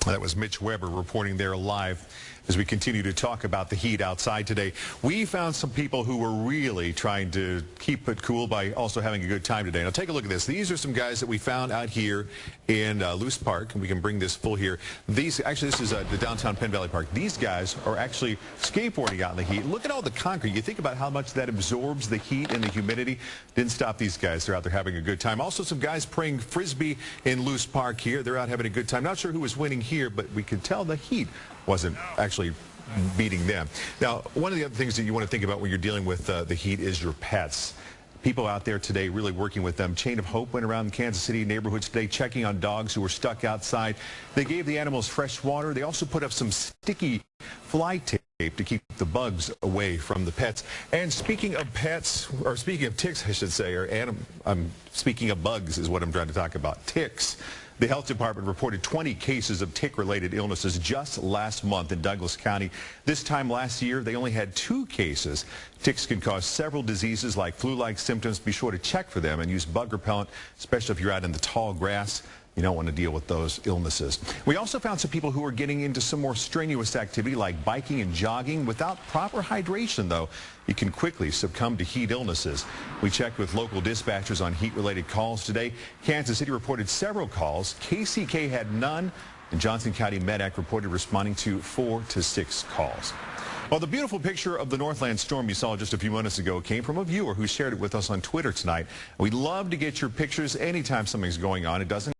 That was Mitch Weber reporting there live as we continue to talk about the heat outside today. We found some people who were really trying to keep it cool by also having a good time today. Now take a look at this. These are some guys that we found out here in Luce Park, and we can bring this full here. This is the downtown Penn Valley Park. These guys are actually skateboarding out in the heat. Look at all the concrete. You think about how much that absorbs the heat and the humidity. Didn't stop these guys. They're out there having a good time. Also some guys playing Frisbee in Luce Park here. They're out having a good time. Not sure who was winning here, but we could tell the heat wasn't actually beating them. Now, one of the other things that you want to think about when you're dealing with the heat is your pets. People out there today really working with them. Chain of Hope went around Kansas City neighborhoods today checking on dogs who were stuck outside. They gave the animals fresh water. They also put up some sticky fly tape to keep the bugs away from the pets. And speaking of pets, or speaking of ticks, I should say, speaking of bugs is what I'm trying to talk about, ticks. The health department reported 20 cases of tick-related illnesses just last month in Douglas County. This time last year, they only had 2 cases. Ticks can cause several diseases like flu-like symptoms. Be sure to check for them and use bug repellent, especially if you're out in the tall grass. You don't want to deal with those illnesses. We also found some people who are getting into some more strenuous activity like biking and jogging. Without proper hydration, though, you can quickly succumb to heat illnesses. We checked with local dispatchers on heat-related calls today. Kansas City reported several calls. KCK had none, and Johnson County MEDAC reported responding to 4 to 6 calls. Well, the beautiful picture of the Northland storm you saw just a few minutes ago came from a viewer who shared it with us on Twitter tonight. We'd love to get your pictures anytime something's going on. It doesn't